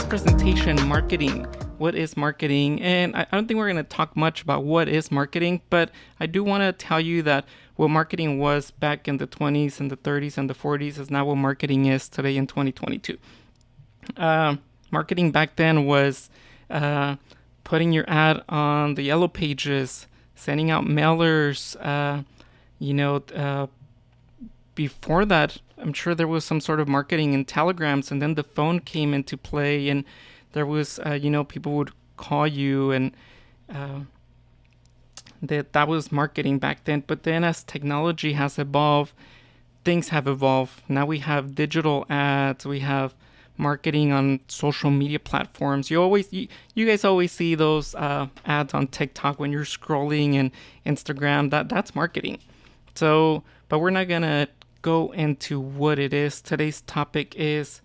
third presentation, marketing. What is marketing? And I don't think we're going to talk much about what is marketing, but I do want to tell you that what marketing was back in the 20s and the 30s and the 40s is not what marketing is today in 2022. Marketing back then was putting your ad on the yellow pages, sending out mailers. Before that, I'm sure there was some sort of marketing in telegrams, and then the phone came into play, and there was, people would call you, and that was marketing back then. But then as technology has evolved, things have evolved. Now we have digital ads, we have marketing on social media platforms. You guys always see those ads on TikTok when you're scrolling, and Instagram. That's marketing. So, but we're not gonna go into what it is. Today's topic is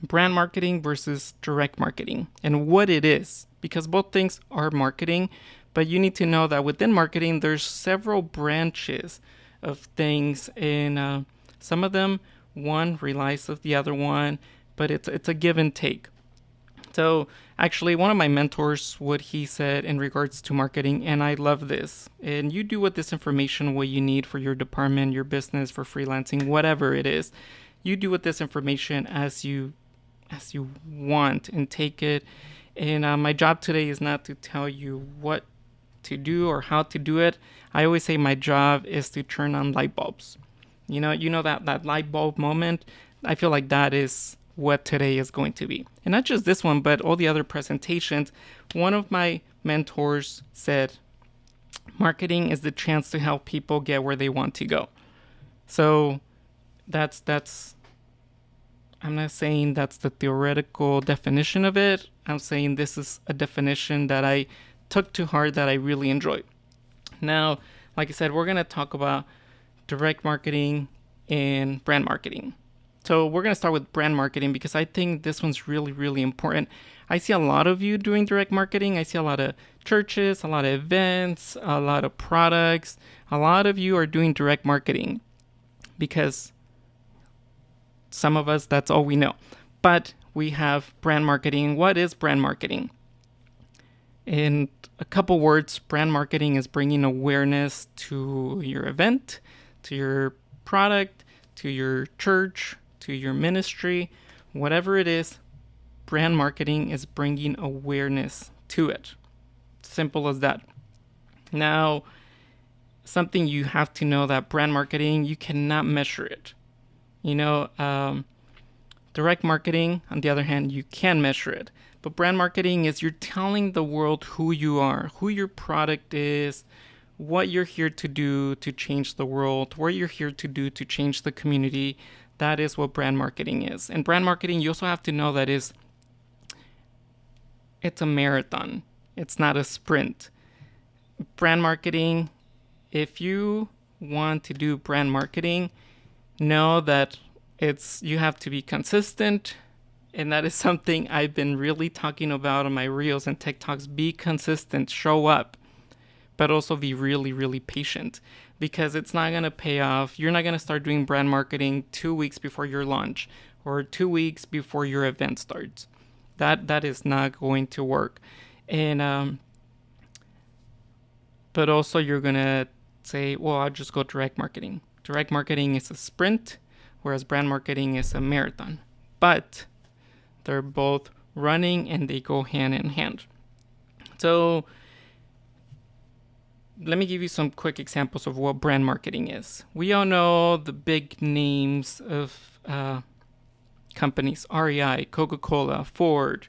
brand marketing versus direct marketing and what it is, because both things are marketing, but you need to know that within marketing there's several branches of things, and some of them one relies of the other one, but it's a give and take. So actually, one of my mentors, what he said in regards to marketing, and I love this, and you do with this information what you need for your department, your business, for freelancing, whatever it is. You do with this information as you want, and take it. And my job today is not to tell you what to do or how to do it. I always say my job is to turn on light bulbs. You know that light bulb moment. I feel like that is what today is going to be. And not just this one, but all the other presentations. One of my mentors said, marketing is the chance to help people get where they want to go. So that's I'm not saying that's the theoretical definition of it. I'm saying this is a definition that I took to heart, that I really enjoy. Now, like I said, we're going to talk about direct marketing and brand marketing. So we're going to start with brand marketing because I think this one's really, really important. I see a lot of you doing direct marketing. I see a lot of churches, a lot of events, a lot of products. A lot of you are doing direct marketing because some of us, that's all we know. But we have brand marketing. What is brand marketing? In a couple words, brand marketing is bringing awareness to your event, to your product, to your church, to your ministry, whatever it is. Brand marketing is bringing awareness to it. Simple as that. Now, something you have to know, that brand marketing, you cannot measure it. Direct marketing, on the other hand, you can measure it. But brand marketing is you're telling the world who you are, who your product is, what you're here to do to change the world, what you're here to do to change the community. That is what brand marketing is. And brand marketing, you also have to know that it's a marathon. It's not a sprint. Brand marketing, if you want to do brand marketing, know that you have to be consistent. And that is something I've been really talking about on my reels and TikToks. Be consistent, show up, but also be really, really patient, because it's not going to pay off. You're not going to start doing brand marketing 2 weeks before your launch or 2 weeks before your event starts. That is not going to work. And but also you're going to say, well, I'll just go direct marketing. Direct marketing is a sprint, whereas brand marketing is a marathon. But they're both running and they go hand in hand. So let me give you some quick examples of what brand marketing is. We all know the big names of companies: REI, Coca-Cola, Ford,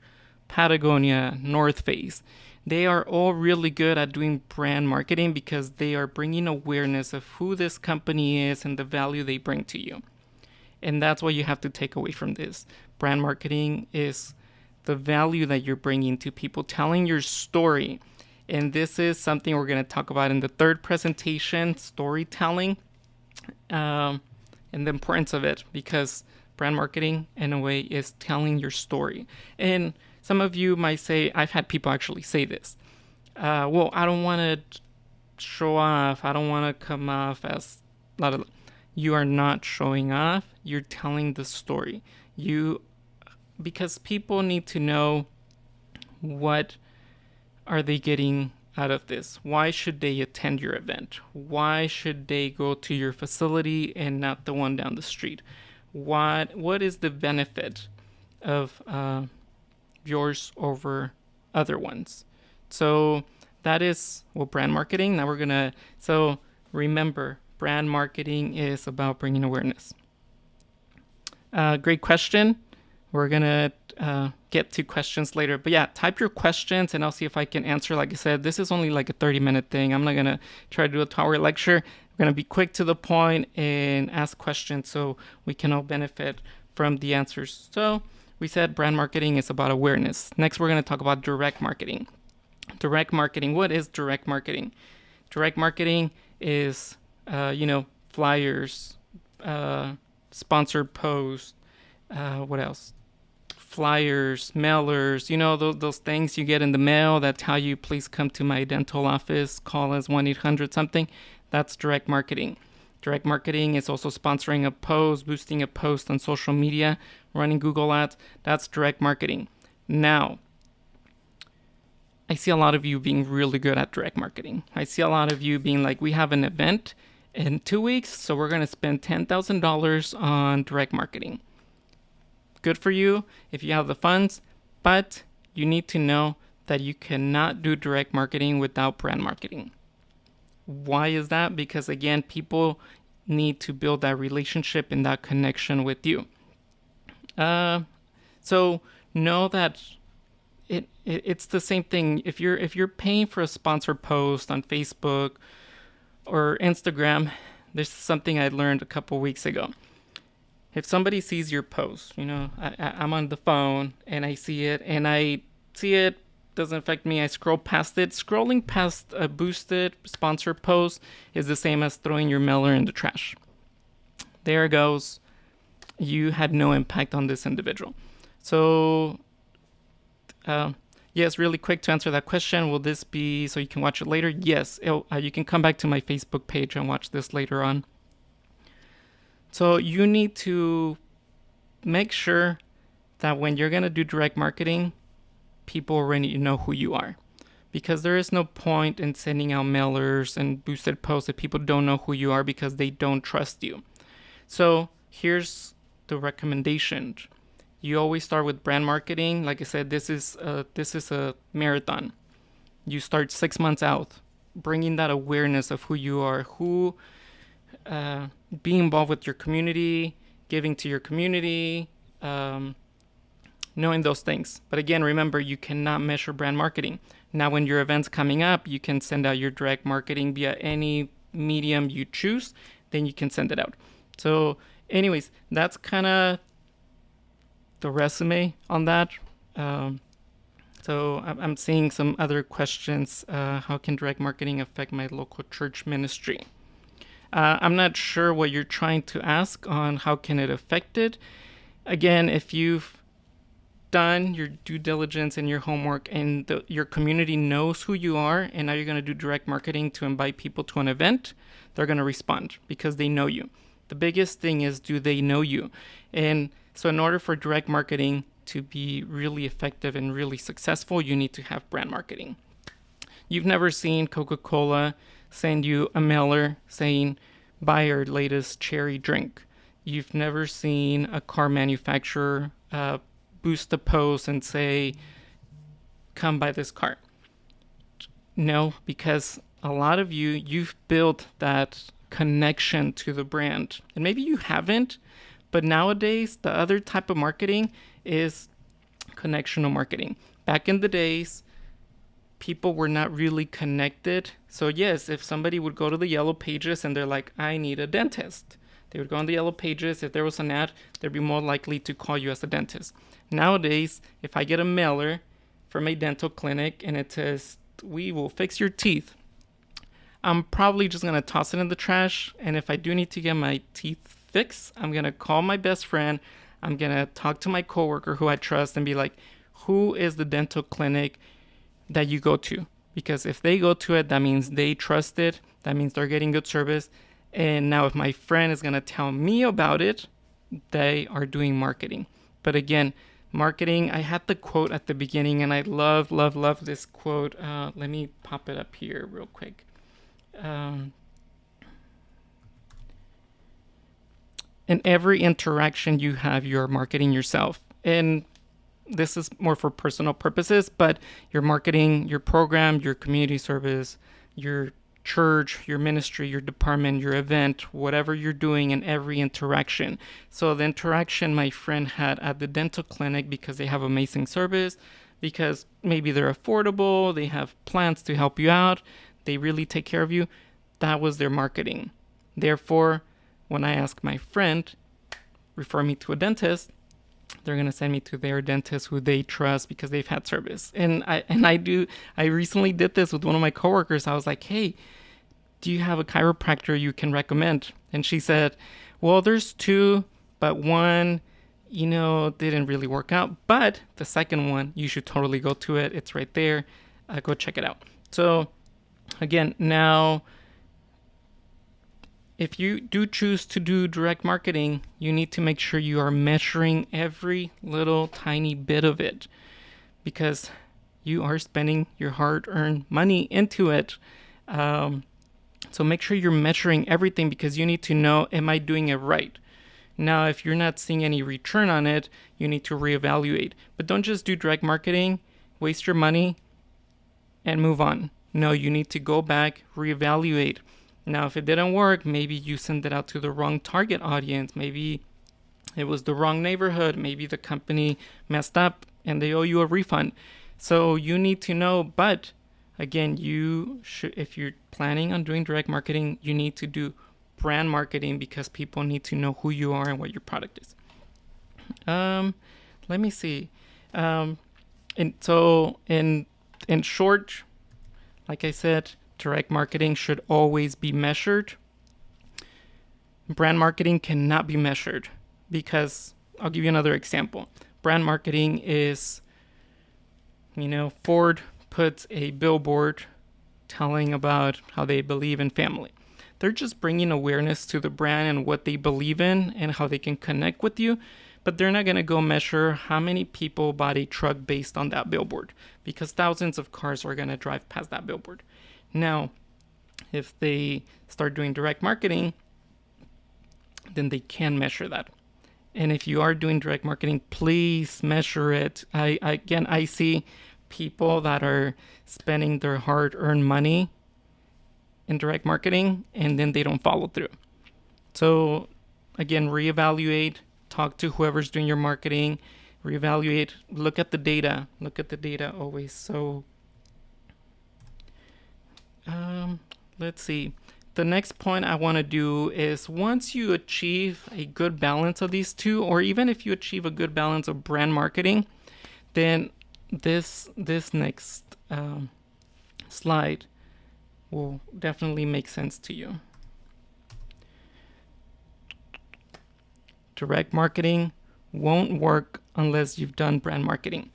Patagonia, North Face. They are all really good at doing brand marketing because they are bringing awareness of who this company is and the value they bring to you. And that's what you have to take away from this. Brand marketing is the value that you're bringing to people, telling your story. And this is something we're going to talk about in the third presentation, storytelling, and the importance of it, because brand marketing, in a way, is telling your story. And some of you might say, I've had people actually say this, well, I don't want to show off. I don't want to come off as blah, blah, blah. You are not showing off. You're telling the story. You because people need to know what are they getting out of this. Why should they attend your event? Why should they go to your facility and not the one down the street? What is the benefit of yours over other ones? So that is brand marketing. Now so remember, brand marketing is about bringing awareness. Great question. We're going to get to questions later. But yeah, type your questions and I'll see if I can answer. Like I said, this is only like a 30-minute thing. I'm not going to try to do a 2-hour lecture. We're going to be quick to the point and ask questions so we can all benefit from the answers. So we said brand marketing is about awareness. Next, we're going to talk about direct marketing. Direct marketing. What is direct marketing? Direct marketing is, flyers, sponsored posts, what else? Flyers, mailers, those things you get in the mail that tell you, please come to my dental office, call us 1-800 something. That's direct marketing. Direct marketing is also sponsoring a post, boosting a post on social media, running Google ads. That's direct marketing. Now, I see a lot of you being really good at direct marketing. I see a lot of you being like, we have an event in 2 weeks, so we're going to spend $10,000 on direct marketing. Good for you if you have the funds, but you need to know that you cannot do direct marketing without brand marketing. Why is that? Because again, people need to build that relationship and that connection with you. So know that it's the same thing. If you're paying for a sponsored post on Facebook or Instagram, this is something I learned a couple weeks ago. If somebody sees your post, I'm on the phone and I see it, doesn't affect me. I scroll past it. Scrolling past a boosted sponsored post is the same as throwing your mailer in the trash. There it goes. You had no impact on this individual. So, yes, really quick to answer that question. Will this be so you can watch it later? Yes, you can come back to my Facebook page and watch this later on. So you need to make sure that when you're going to do direct marketing, people already know who you are. Because there is no point in sending out mailers and boosted posts if people don't know who you are because they don't trust you. So here's the recommendation. You always start with brand marketing. Like I said, this is a marathon. You start 6 months out, bringing that awareness of who you are, being involved with your community, giving to your community, knowing those things. But again, remember, you cannot measure brand marketing. Now, when your event's coming up, you can send out your direct marketing via any medium you choose. Then you can send it out. So anyways, that's kind of the resume on that. So I'm seeing some other questions. How can direct marketing affect my local church ministry? I'm not sure what you're trying to ask on how can it affect it. Again, if you've done your due diligence and your homework and your community knows who you are and now you're going to do direct marketing to invite people to an event, they're going to respond because they know you. The biggest thing is, do they know you? And so in order for direct marketing to be really effective and really successful, you need to have brand marketing. You've never seen Coca-Cola send you a mailer saying, buy our latest cherry drink. You've never seen a car manufacturer boost a post and say, come buy this car. No, because a lot of you've built that connection to the brand. And maybe you haven't, but nowadays the other type of marketing is connectional marketing. Back in the days, people were not really connected. So yes, if somebody would go to the yellow pages and they're like, I need a dentist, they would go on the yellow pages. If there was an ad, they'd be more likely to call you as a dentist. Nowadays, if I get a mailer from a dental clinic and it says, we will fix your teeth, I'm probably just going to toss it in the trash. And if I do need to get my teeth fixed, I'm going to call my best friend. I'm going to talk to my coworker who I trust and be like, who is the dental clinic that you go to? Because if they go to it, that means they trust it. That means they're getting good service. And now if my friend is going to tell me about it, they are doing marketing. But again, marketing. I had the quote at the beginning, and I love this quote. Let me pop it up here real quick. In every interaction you have, you're marketing yourself. And this is more for personal purposes, but you're marketing your program, your community service, your church, your ministry, your department, your event, whatever you're doing in every interaction. So the interaction my friend had at the dental clinic, because they have amazing service, because maybe they're affordable, they have plans to help you out, they really take care of you, that was their marketing. Therefore, when I ask my friend, refer me to a dentist, they're going to send me to their dentist who they trust because they've had service. And I recently did this with one of my coworkers. I was like, hey, do you have a chiropractor you can recommend? And she said, well, there's two, but one, didn't really work out. But the second one, you should totally go to it. It's right there. Go check it out. So again, now, if you do choose to do direct marketing, you need to make sure you are measuring every little tiny bit of it, because you are spending your hard-earned money into it. So make sure you're measuring everything, because you need to know, am I doing it right? Now, if you're not seeing any return on it, you need to reevaluate. But don't just do direct marketing, waste your money, and move on. No, you need to go back, reevaluate. Now, if it didn't work, maybe you sent it out to the wrong target audience. Maybe it was the wrong neighborhood. Maybe the company messed up and they owe you a refund. So you need to know. But again, if you're planning on doing direct marketing, you need to do brand marketing, because people need to know who you are and what your product is. Let me see. And so in short, like I said, direct marketing should always be measured. Brand marketing cannot be measured, because I'll give you another example. Brand marketing is, Ford puts a billboard telling about how they believe in family. They're just bringing awareness to the brand and what they believe in and how they can connect with you. But they're not going to go measure how many people bought a truck based on that billboard, because thousands of cars are going to drive past that billboard. Now, if they start doing direct marketing, then they can measure that. And if you are doing direct marketing, please measure it. I see people that are spending their hard-earned money in direct marketing, and then they don't follow through. So again, reevaluate, talk to whoever's doing your marketing, reevaluate, look at the data always. So let's see. The next point I want to do is, once you achieve a good balance of these two, or even if you achieve a good balance of brand marketing, then this next slide will definitely make sense to you. Direct marketing won't work unless you've done brand marketing.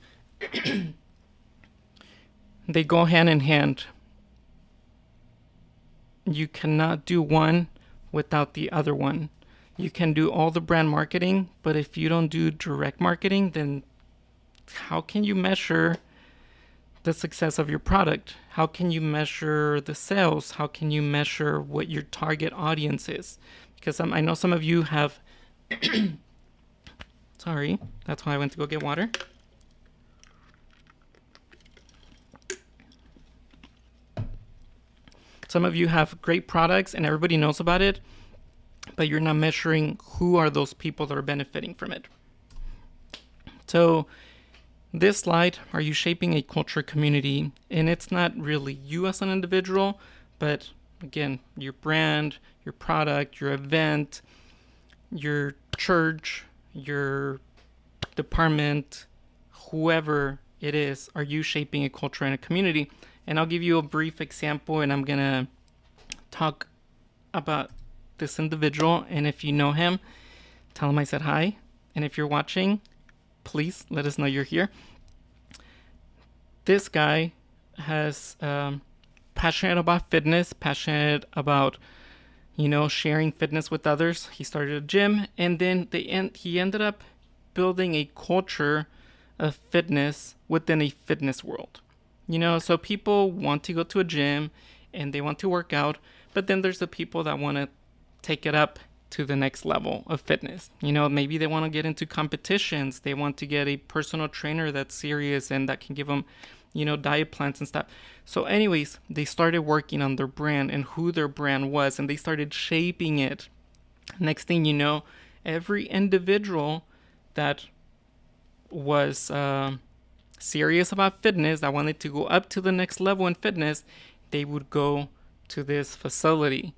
They go hand in hand. You cannot do one without the other one. You can do all the brand marketing, but if you don't do direct marketing, then how can you measure the success of your product? How can you measure the sales? How can you measure what your target audience is? Because I know some of you have sorry, that's why I went to go get water. Some of you have great products and everybody knows about it, but you're not measuring who are those people that are benefiting from it. So this slide, are you shaping a culture community? And it's not really you as an individual, but again, your brand, your product, your event, your church, your department, whoever it is, are you shaping a culture and a community? And I'll give you a brief example, and I'm going to talk about this individual. And if you know him, tell him I said hi. And if you're watching, please let us know you're here. This guy has passionate about fitness, passionate about, sharing fitness with others. He started a gym, and then he ended up building a culture of fitness within a fitness world. So people want to go to a gym and they want to work out, but then there's the people that want to take it up to the next level of fitness. Maybe they want to get into competitions. They want to get a personal trainer that's serious and that can give them, diet plans and stuff. So anyways, they started working on their brand and who their brand was, and they started shaping it. Next thing you know, every individual that was serious about fitness, that wanted to go up to the next level in fitness, they would go to this facility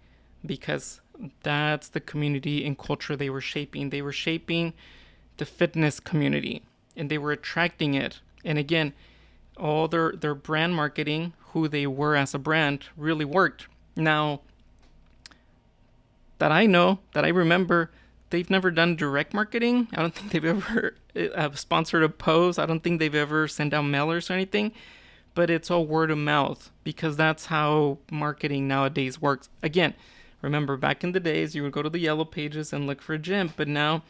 because that's the community and culture they were shaping. They were shaping the fitness community and they were attracting it. And again, all their brand marketing, who they were as a brand, really worked. Now, that I remember, they've never done direct marketing. I don't think they've ever sponsored a post. I don't think they've ever sent out mailers or anything. But it's all word of mouth because that's how marketing nowadays works. Again, remember back in the days, you would go to the yellow pages and look for a gym. But now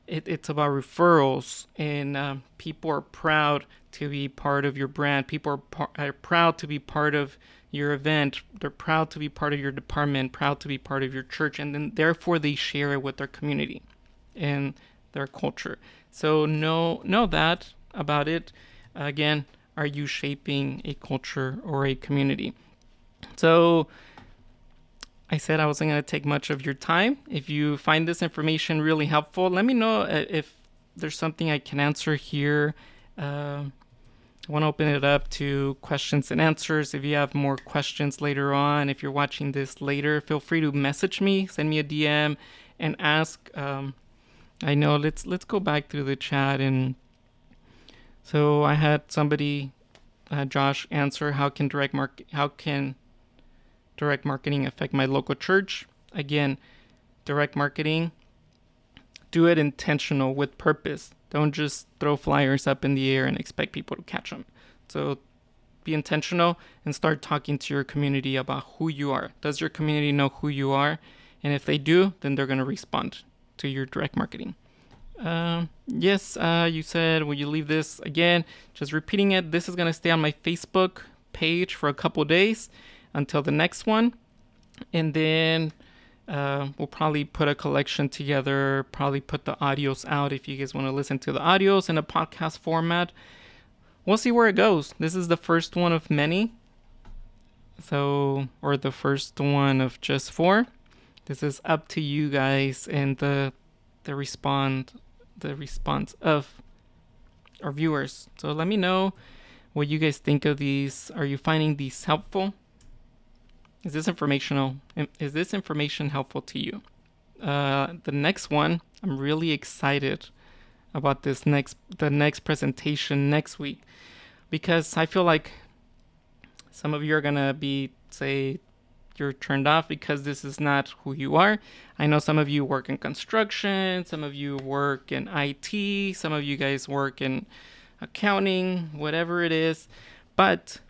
it's about referrals, and people are proud to be part of your brand. People are proud to be part of your event. They're proud to be part of your department, proud to be part of your church, and then therefore they share it with their community and their culture. So know that about it. Again, are you shaping a culture or a community? So I said I wasn't going to take much of your time. If you find this information really helpful, let me know if there's something I can answer here. I want to open it up to questions and answers. If you have more questions later on, if you're watching this later, feel free to message me, send me a DM, and ask. I know. Let's go back through the chat. And so I had somebody, Josh, answer how can direct marketing affect my local church? Again, direct marketing, do it intentional with purpose. Don't just throw flyers up in the air and expect people to catch them. So be intentional and start talking to your community about who you are. Does your community know who you are? And if they do, then they're going to respond to your direct marketing. Yes, you said, will you leave this again? Just repeating it. This is going to stay on my Facebook page for a couple days until the next one. And then we'll probably put a collection together, probably put the audios out if you guys want to listen to the audios in a podcast format. We'll see where it goes. This is the first one of many. Or the first one of just 4. This is up to you guys and the response of our viewers. So let me know what you guys think of these. Are you finding these helpful? Is this information helpful to you? The next one, I'm really excited about the next presentation next week, because I feel like some of you are gonna say you're turned off because this is not who you are. I know some of you work in construction, some of you work in IT, some of you guys work in accounting, whatever it is, but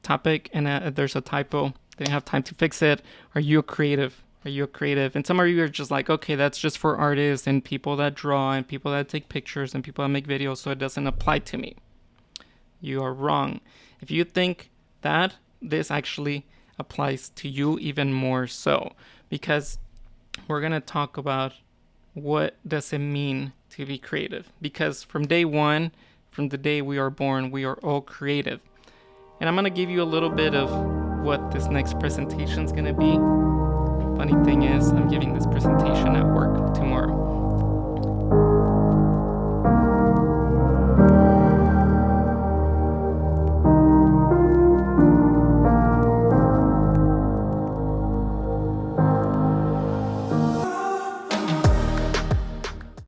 topic, and there's a typo. They didn't have time to fix it. Are you a creative? And some of you are just like, okay, that's just for artists and people that draw and people that take pictures and people that make videos, so it doesn't apply to me. You are wrong. If you think that, this actually applies to you even more so, because we're going to talk about what does it mean to be creative. Because from day one, from the day we are born, we are all creative. And I'm going to give you a little bit of what this next presentation is going to be. Funny thing is, I'm giving this presentation at work tomorrow.